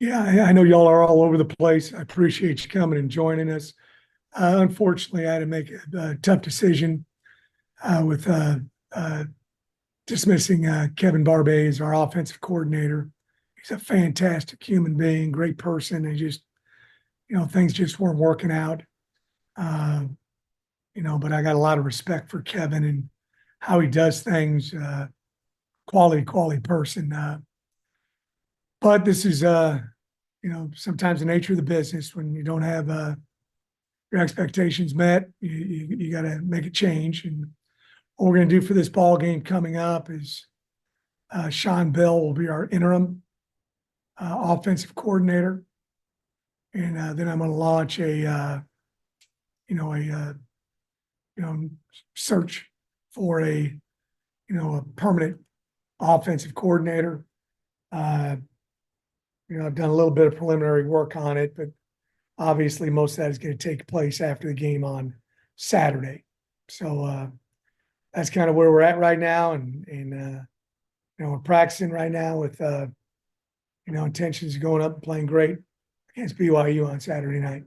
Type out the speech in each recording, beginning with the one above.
Yeah, I know y'all are all over the place. I appreciate you coming and joining us. Unfortunately, I had to make a tough decision with dismissing Kevin Barbay as our offensive coordinator. He's a fantastic human being, great person. And just, things just weren't working out. Uh, but I got a lot of respect for Kevin and how he does things. Quality person. But this is, sometimes the nature of the business when you don't have your expectations met, you got to make a change. And what we're going to do for this ball game coming up is Sean Bell will be our interim offensive coordinator, and then I'm going to launch a search for a permanent offensive coordinator. I've done a little bit of preliminary work on it, but obviously most of that is going to take place after the game on Saturday. So that's kind of where we're at right now, and we're practicing right now with intentions of going up and playing great against BYU on Saturday night.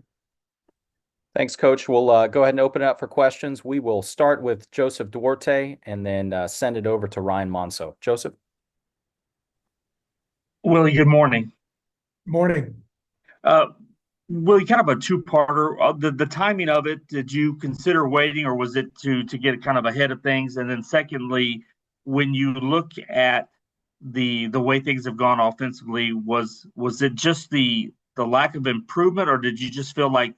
Thanks, Coach. We'll go ahead and open it up for questions. We will start with Joseph Duarte and then send it over to Ryan Monso. Joseph? Willie, good morning. Morning. Willie, kind of a two-parter. The timing of it, did you consider waiting, or was it to get kind of ahead of things? And then secondly, when you look at the way things have gone offensively, was it just the lack of improvement, or did you just feel like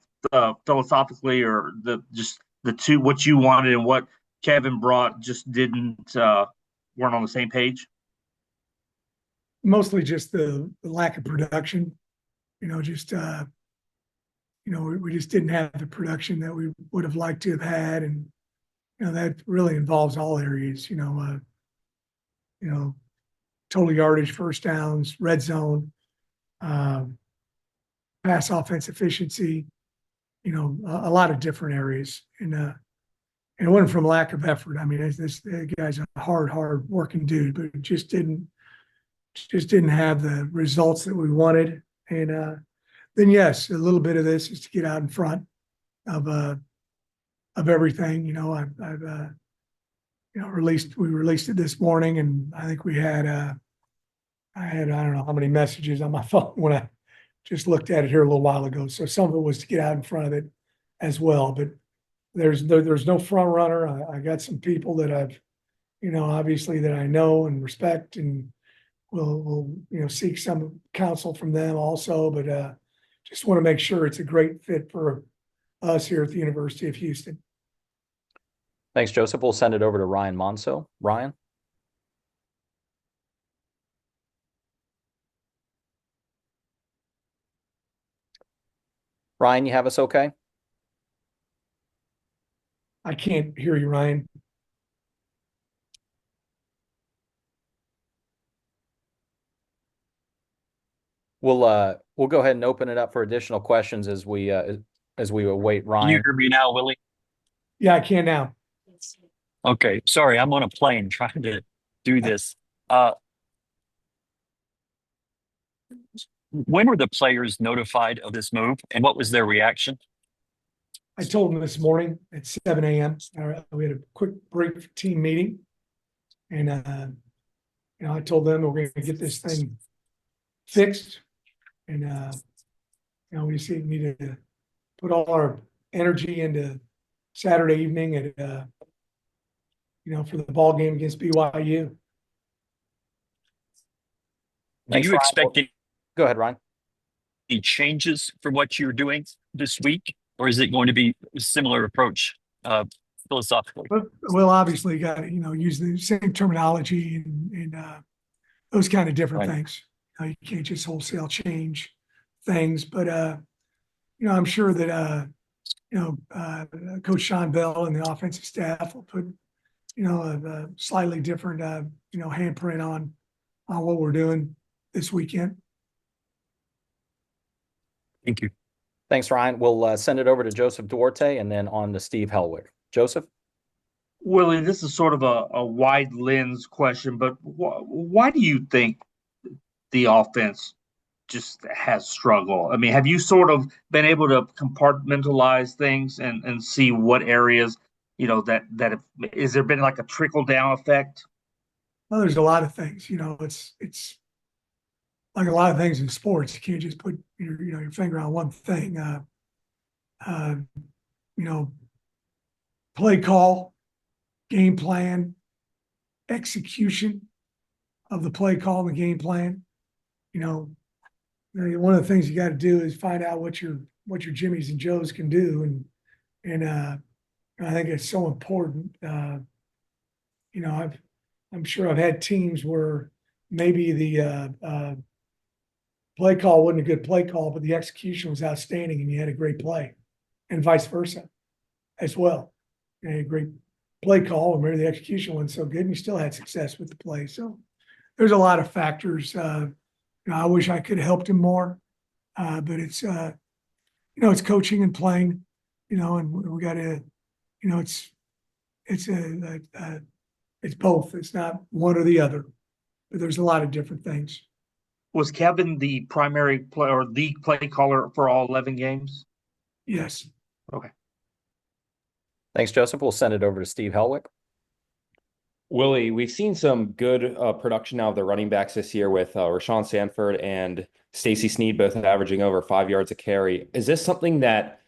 philosophically, or the two, what you wanted and what Kevin brought, just weren't on the same page? Mostly just the lack of production. We just didn't have the production that we would have liked to have had, and that really involves all areas. Total yardage, first downs, red zone, pass offense efficiency. A lot of different areas, and it wasn't from lack of effort. I mean, this guy's a hard working dude, but just didn't have the results that we wanted. And then yes, a little bit of this is to get out in front of everything. We released it this morning, and I think I don't know how many messages on my phone when I just looked at it here a little while ago. So some of it was to get out in front of it as well. But there's no front runner. I got some people that I've, obviously that I know and respect, and we'll seek some counsel from them also. But just want to make sure it's a great fit for us here at the University of Houston. Thanks, Joseph. We'll send it over to Ryan Monso. Ryan? Ryan, you have us okay? I can't hear you, Ryan. We'll go ahead and open it up for additional questions as we await Ryan. Can you hear me now, Willie? Yeah, I can now. Okay, sorry, I'm on a plane trying to do this. When were the players notified of this move, and what was their reaction? I told them this morning at 7 a.m. We had a quick brief team meeting, and I told them we're going to get this thing fixed, and we just need to put all our energy into Saturday evening at for the ball game against BYU. Are you expecting? Go ahead, Ryan. Any changes for what you're doing this week, or is it going to be a similar approach philosophically? Well, obviously, you got to use the same terminology and those kind of different things. You can't just wholesale change things, but I'm sure that Coach Sean Bell and the offensive staff will put a slightly different handprint on what we're doing this weekend. Thank you. Thanks, Ryan. We'll send it over to Joseph Duarte and then on to Steve Hellwick. Joseph? Willie, this is sort of a wide lens question, but why do you think the offense just has struggled. I mean, have you sort of been able to compartmentalize things and see what areas, that is there been like a trickle down effect? Well, there's a lot of things, it's like a lot of things in sports. You can't just put your finger on one thing. Uh, you know, play call, game plan, execution of the play call and the game plan. One of the things you got to do is find out what your Jimmies and Joes can do, and I think it's so important. I'm sure I've had teams where maybe the play call wasn't a good play call, but the execution was outstanding, and you had a great play, and vice versa as well. You had a great play call, and maybe the execution wasn't so good, and you still had success with the play. So there's a lot of factors. I wish I could have helped him more, but it's it's coaching and playing, and we got to, it's both. It's not one or the other, but there's a lot of different things. Was Kevin the primary play or the play caller for all 11 games? Yes. Okay. Thanks, Joseph. We'll send it over to Steve Helwick. Willie, we've seen some good production out of the running backs this year with Rashawn Sanford and Stacey Sneed both averaging over 5 yards a carry. Is this something that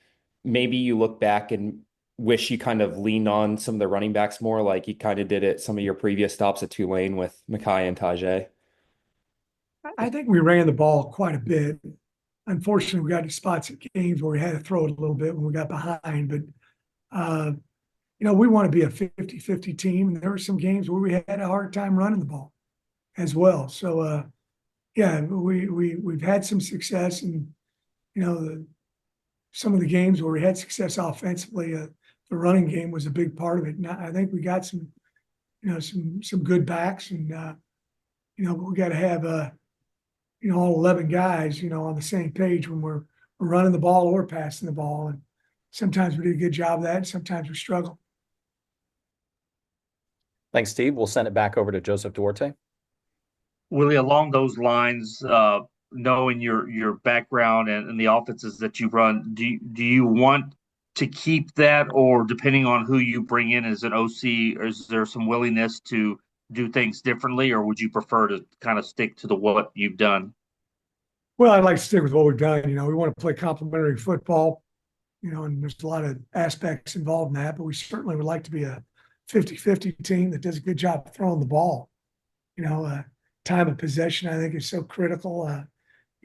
maybe you look back and wish you kind of leaned on some of the running backs more, like you kind of did at some of your previous stops at Tulane with Mekhi and Tajay? I think we ran the ball quite a bit. Unfortunately, we got to spots at games where we had to throw it a little bit when we got behind, but we want to be a 50-50 team, and there were some games where we had a hard time running the ball as well. So, we've had some success, and some of the games where we had success offensively, the running game was a big part of it. And I think we got some good backs, and we got to have all 11 guys on the same page when we're running the ball or passing the ball, and sometimes we do a good job of that, and sometimes we struggle. Thanks, Steve. We'll send it back over to Joseph Duarte. Willie, along those lines, knowing your background and the offenses that you run, do you want to keep that, or depending on who you bring in as an OC, is there some willingness to do things differently, or would you prefer to kind of stick to what you've done? Well, I'd like to stick with what we've done. We want to play complementary football, and there's a lot of aspects involved in that, but we certainly would like to be a 50-50 team that does a good job of throwing the ball. Time of possession, I think, is so critical. I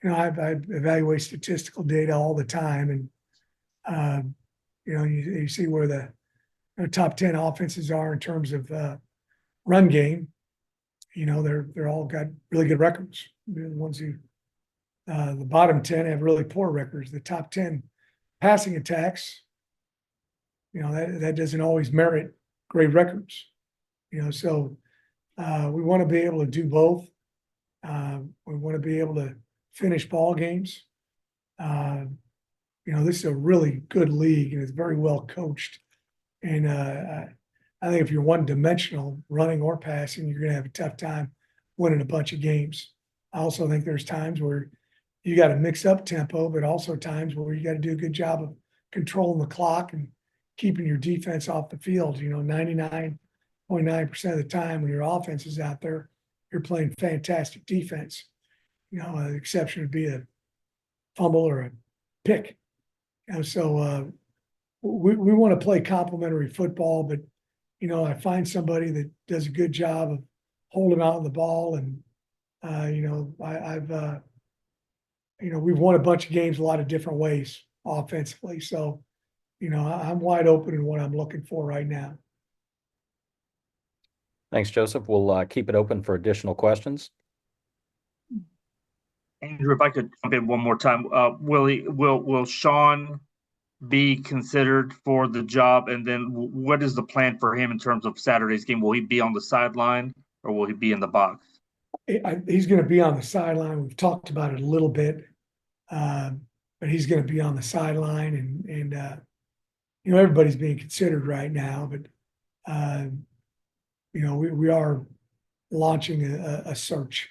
evaluate statistical data all the time, and you see where the top 10 offenses are in terms of run game. They're all got really good records. The ones who the bottom 10 have really poor records. The top 10 passing attacks, that doesn't always merit great records. So we want to be able to do both. We want to be able to finish ball games. This is a really good league, and it's very well coached. And I think if you're one-dimensional, running or passing, you're going to have a tough time winning a bunch of games. I also think there's times where you got to mix up tempo, but also times where you got to do a good job of controlling the clock and keeping your defense off the field. 99.9% of the time when your offense is out there, you're playing fantastic defense. An exception would be a fumble or a pick. So we want to play complementary football, but I find somebody that does a good job of holding on to the ball, and we've won a bunch of games a lot of different ways offensively. So I'm wide open in what I'm looking for right now. Thanks, Joseph. We'll keep it open for additional questions. Andrew, if I could jump in one more time, Willie, will Sean be considered for the job? And then what is the plan for him in terms of Saturday's game? Will he be on the sideline, or will he be in the box? He's going to be on the sideline. We've talked about it a little bit, but he's going to be on the sideline, and everybody's being considered right now, but we are launching a search.